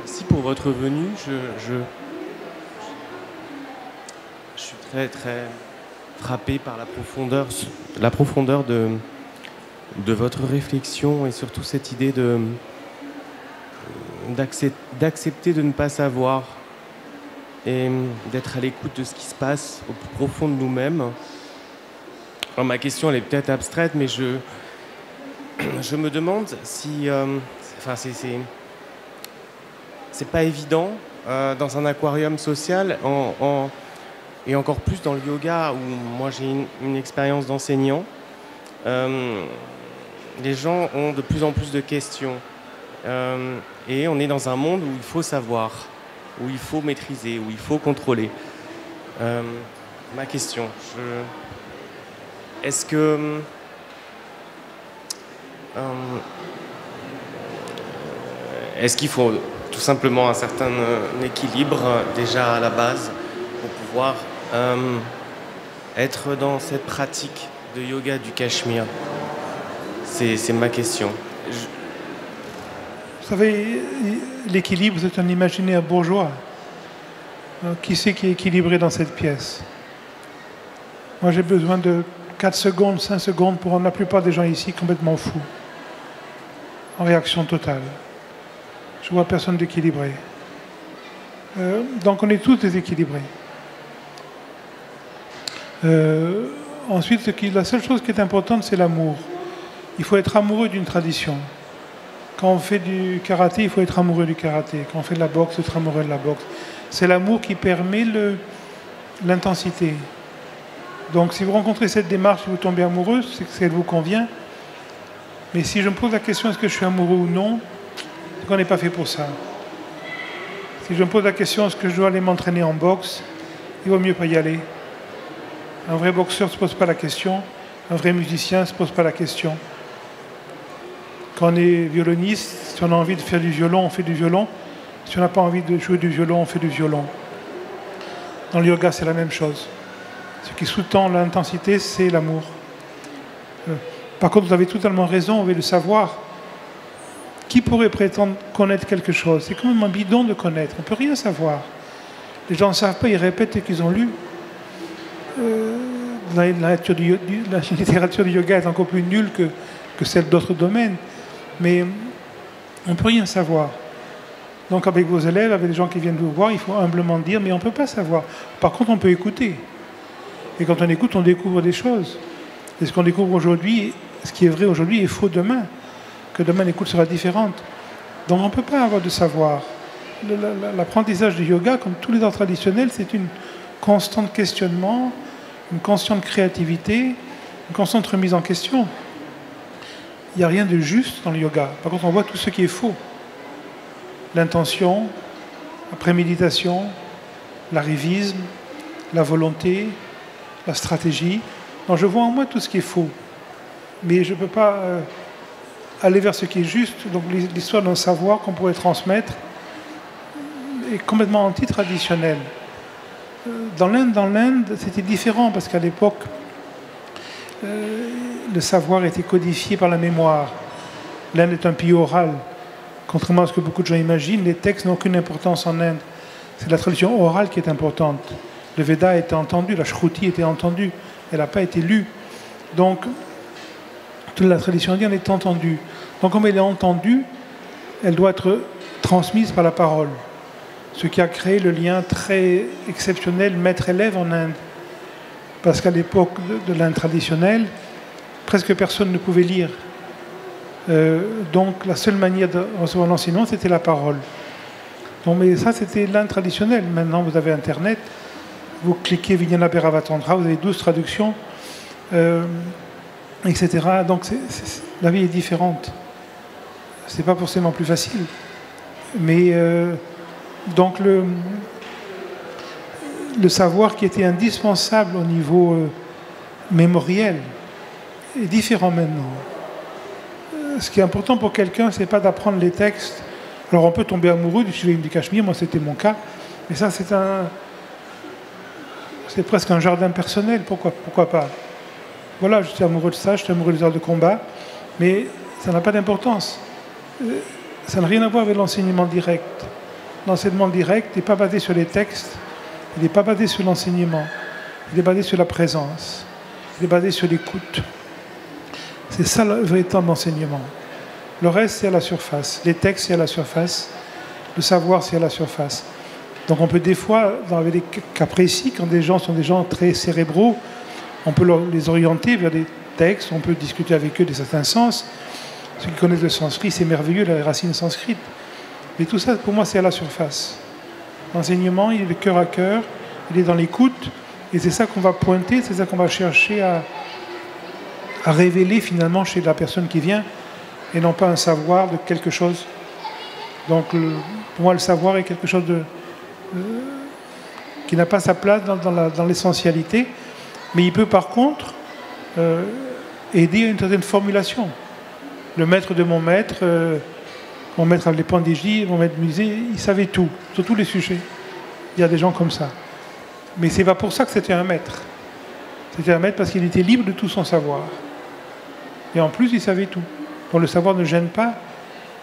Merci pour votre venue. Je suis très très frappé par la profondeur de votre réflexion et surtout cette idée d'accepter de ne pas savoir et d'être à l'écoute de ce qui se passe au plus profond de nous-mêmes. Alors, ma question elle est peut-être abstraite, mais je me demande si, c'est pas évident dans un aquarium social, et encore plus dans le yoga où moi j'ai une expérience d'enseignant. Les gens ont de plus en plus de questions Et on est dans un monde où il faut savoir, où il faut maîtriser, où il faut contrôler. Ma question, est-ce que est-ce qu'il faut tout simplement un certain équilibre déjà à la base pour pouvoir être dans cette pratique de yoga du Cachemire? C'est ma question.
Vous savez, l'équilibre, c'est un imaginaire bourgeois. Qui c'est qui est équilibré dans cette pièce? Moi, j'ai besoin de 4 secondes, 5 secondes pour rendre la plupart des gens ici complètement fous. En réaction totale. Je vois personne d'équilibré. Donc, on est tous déséquilibrés. Ensuite, la seule chose qui est importante, c'est l'amour. Il faut être amoureux d'une tradition. Quand on fait du karaté, il faut être amoureux du karaté. Quand on fait de la boxe, être amoureux de la boxe. C'est l'amour qui permet l'intensité. Donc si vous rencontrez cette démarche, si vous tombez amoureux, c'est qu'elle vous convient. Mais si je me pose la question, est-ce que je suis amoureux ou non, c'est qu'on n'est pas fait pour ça. Si je me pose la question, est-ce que je dois aller m'entraîner en boxe, il vaut mieux pas y aller. Un vrai boxeur ne se pose pas la question. Un vrai musicien ne se pose pas la question. Quand on est violoniste, si on a envie de faire du violon, on fait du violon. Si on n'a pas envie de jouer du violon, on fait du violon. Dans le yoga, c'est la même chose. Ce qui sous-tend l'intensité, c'est l'amour. Par contre, vous avez totalement raison, on veut le savoir. Qui pourrait prétendre connaître quelque chose? C'est quand même un bidon de connaître. On ne peut rien savoir. Les gens ne savent pas, ils répètent ce qu'ils ont lu. La littérature du yoga est encore plus nulle que celle d'autres domaines. Mais on ne peut rien savoir. Donc avec vos élèves, avec les gens qui viennent vous voir, il faut humblement dire, mais on ne peut pas savoir. Par contre, on peut écouter. Et quand on écoute, on découvre des choses. Et ce qu'on découvre aujourd'hui, ce qui est vrai aujourd'hui est faux demain. Que demain l'écoute sera différente. Donc on ne peut pas avoir de savoir. L'apprentissage du yoga, comme tous les arts traditionnels, c'est une constante questionnement, une constante créativité, une constante remise en question. Il n'y a rien de juste dans le yoga. Par contre, on voit tout ce qui est faux. L'intention, la préméditation, l'arrivisme, la volonté, la stratégie. Donc je vois en moi tout ce qui est faux. Mais je ne peux pas aller vers ce qui est juste. Donc l'histoire d'un savoir qu'on pourrait transmettre est complètement anti-traditionnelle. Dans l'Inde, c'était différent parce qu'à l'époque, le savoir était codifié par la mémoire. L'Inde est un pays oral. Contrairement à ce que beaucoup de gens imaginent, les textes n'ont aucune importance en Inde. C'est la tradition orale qui est importante. Le Veda a été entendu, la Shruti a été entendue, elle n'a pas été lue. Donc, toute la tradition indienne est entendue. Donc, comme elle est entendue, elle doit être transmise par la parole. Ce qui a créé le lien très exceptionnel maître-élève en Inde. Parce qu'à l'époque de l'Inde traditionnelle, presque personne ne pouvait lire. Donc la seule manière de recevoir l'enseignement, c'était la parole. Donc, mais ça, c'était l'Inde traditionnelle. Maintenant, vous avez Internet, vous cliquez Vijnana Bhairava Tantra, vous avez 12 traductions, etc. Donc la vie est différente. C'est pas forcément plus facile. Mais donc le savoir qui était indispensable au niveau mémoriel est différent maintenant. Ce qui est important pour quelqu'un, c'est pas d'apprendre les textes. Alors on peut tomber amoureux du Shivaïm du Cachemire, moi c'était mon cas, mais ça c'est presque un jardin personnel, pourquoi pas. Voilà, je suis amoureux de ça, je suis amoureux des arts de combat, mais ça n'a pas d'importance. Ça n'a rien à voir avec l'enseignement direct. L'enseignement direct n'est pas basé sur les textes, il n'est pas basé sur l'enseignement, il est basé sur la présence, il est basé sur l'écoute. C'est ça le véritable enseignement. Le reste, c'est à la surface. Les textes, c'est à la surface. Le savoir, c'est à la surface. Donc on peut des fois, dans des cas précis, quand des gens sont des gens très cérébraux, on peut les orienter vers des textes, on peut discuter avec eux de certains sens. Ceux qui connaissent le sanskrit, c'est merveilleux, les racines sanskrites. Mais tout ça, pour moi, c'est à la surface. L'enseignement, il est de cœur à cœur, il est dans l'écoute, et c'est ça qu'on va pointer, c'est ça qu'on va chercher à révéler finalement chez la personne qui vient, et non pas un savoir de quelque chose Donc pour moi, le savoir est quelque chose qui n'a pas sa place dans l'essentialité, mais il peut par contre aider à une certaine formulation. Le maître de mon maître à l'Épandégie, mon maître musée, il savait tout, sur tous les sujets. Il y a des gens comme ça. Mais c'est pas pour ça que c'était un maître. C'était un maître parce qu'il était libre de tout son savoir. Et en plus, il savait tout. Donc le savoir ne gêne pas,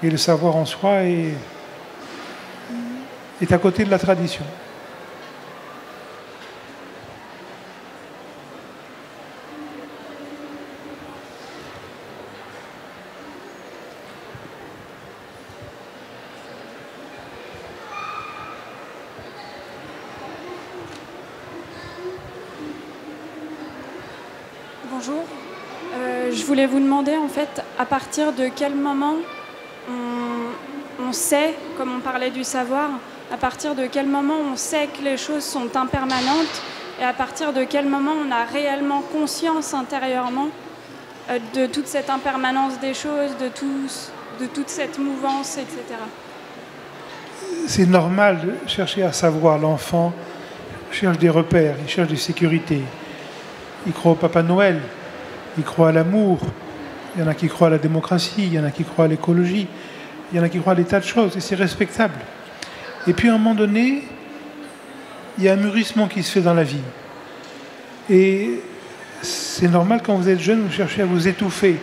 et le savoir en soi est à côté de la tradition.
Bonjour. Je voulais vous demander, en fait, à partir de quel moment on sait, comme on parlait du savoir, à partir de quel moment on sait que les choses sont impermanentes et à partir de quel moment on a réellement conscience intérieurement de toute cette impermanence des choses, de toute cette mouvance, etc.
C'est normal de chercher à savoir. L'enfant cherche des repères, il cherche des sécurités. Il croit au Papa Noël, il croit à l'amour. Il y en a qui croient à la démocratie, il y en a qui croient à l'écologie, il y en a qui croient à des tas de choses, et c'est respectable. Et puis à un moment donné, il y a un mûrissement qui se fait dans la vie. Et c'est normal, quand vous êtes jeune, vous cherchez à vous étouffer.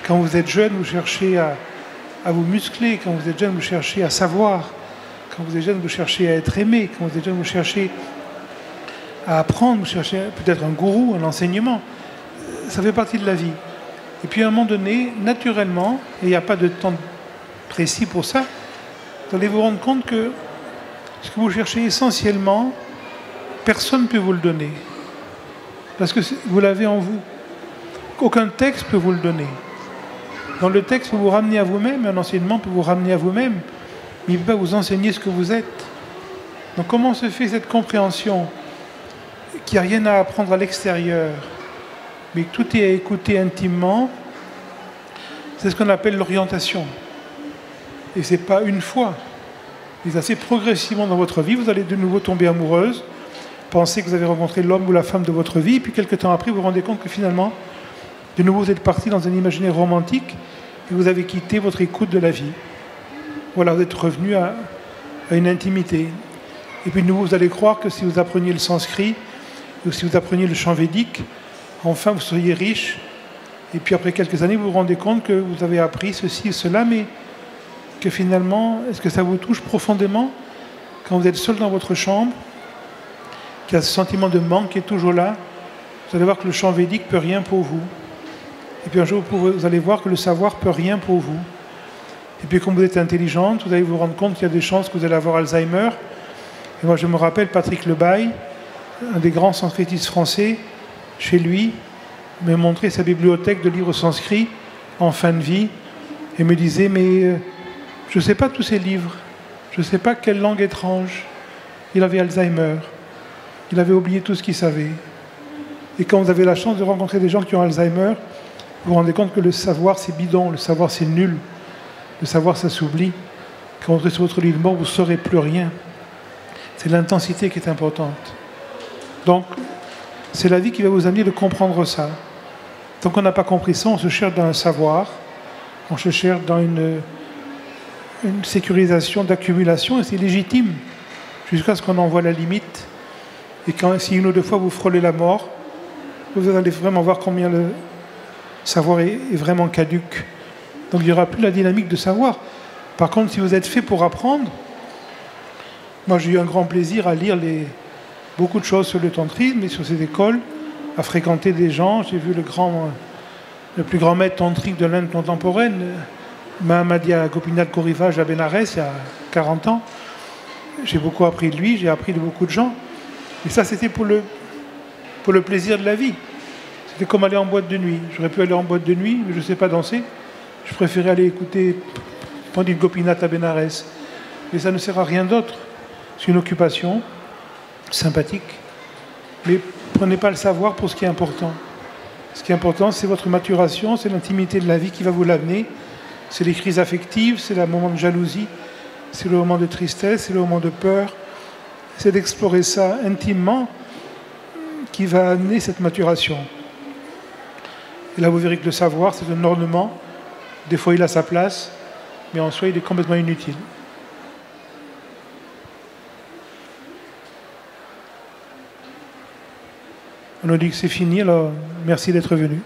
Quand vous êtes jeune, vous cherchez à vous muscler. Quand vous êtes jeune, vous cherchez à savoir. Quand vous êtes jeune, vous cherchez à être aimé. Quand vous êtes jeune, vous cherchez à apprendre, vous cherchez peut-être un gourou, un enseignement. Ça fait partie de la vie. Et puis à un moment donné, naturellement, et il n'y a pas de temps précis pour ça, vous allez vous rendre compte que ce que vous cherchez essentiellement, personne ne peut vous le donner. Parce que vous l'avez en vous. Aucun texte peut vous le donner. Dans le texte, peut vous ramener à vous-même, un enseignement peut vous ramener à vous-même, mais il ne peut pas vous enseigner ce que vous êtes. Donc comment se fait cette compréhension qu'il n'y a rien à apprendre à l'extérieur, mais que tout est à écouter intimement? C'est ce qu'on appelle l'orientation. Et ce n'est pas une fois. Mais assez progressivement dans votre vie, vous allez de nouveau tomber amoureuse, penser que vous avez rencontré l'homme ou la femme de votre vie, et puis quelques temps après, vous vous rendez compte que finalement, de nouveau, vous êtes parti dans un imaginaire romantique, et vous avez quitté votre écoute de la vie. Voilà, vous êtes revenu à une intimité. Et puis de nouveau, vous allez croire que si vous appreniez le sanskrit, ou si vous appreniez le chant védique, enfin vous seriez riche. Et puis après quelques années, vous vous rendez compte que vous avez appris ceci et cela, mais que finalement, est-ce que ça vous touche profondément quand vous êtes seul dans votre chambre, qu'il y a ce sentiment de manque qui est toujours là? Vous allez voir que le chant védique peut rien pour vous. Et puis un jour, vous allez voir que le savoir peut rien pour vous. Et puis comme vous êtes intelligente, vous allez vous rendre compte qu'il y a des chances que vous allez avoir Alzheimer. Et moi, je me rappelle Patrick Lebaille, un des grands sanskritistes français, chez lui, me montrait sa bibliothèque de livres sanskrits en fin de vie et me disait, mais je ne sais pas tous ces livres, je ne sais pas quelle langue étrange. Il avait Alzheimer, il avait oublié tout ce qu'il savait. Et quand vous avez la chance de rencontrer des gens qui ont Alzheimer, vous vous rendez compte que le savoir c'est bidon, le savoir c'est nul, le savoir ça s'oublie. Quand vous entrez sur votre lit de mort, vous ne saurez plus rien. C'est l'intensité qui est importante. Donc, c'est la vie qui va vous amener de comprendre ça. Tant qu'on n'a pas compris ça, on se cherche dans un savoir, on se cherche dans une sécurisation d'accumulation, et c'est légitime, jusqu'à ce qu'on en voit la limite. Et quand, si une ou deux fois vous frôlez la mort, vous allez vraiment voir combien le savoir est vraiment caduc. Donc il n'y aura plus la dynamique de savoir. Par contre, si vous êtes fait pour apprendre, moi j'ai eu un grand plaisir à lire beaucoup de choses sur le tantrisme et sur ces écoles, à fréquenter des gens. J'ai vu le plus grand maître tantrique de l'Inde contemporaine, Mahamadhyaya Gopinath Korivaj à Bénarès, il y a 40 ans. J'ai beaucoup appris de lui, j'ai appris de beaucoup de gens. Et ça, c'était pour le plaisir de la vie. C'était comme aller en boîte de nuit. J'aurais pu aller en boîte de nuit, mais je ne sais pas danser. Je préférais aller écouter Pandit Gopinath à Bénarès. Mais ça ne sert à rien d'autre. C'est une occupation sympathique. Mais prenez pas le savoir pour ce qui est important. Ce qui est important, c'est votre maturation, c'est l'intimité de la vie qui va vous l'amener C'est les crises affectives, c'est le moment de jalousie, c'est le moment de tristesse, c'est le moment de peur. C'est d'explorer ça intimement qui va amener cette maturation. Et là, vous verrez que le savoir, c'est un ornement. Des fois, il a sa place, mais en soi, il est complètement inutile. On nous dit que c'est fini, alors merci d'être venu.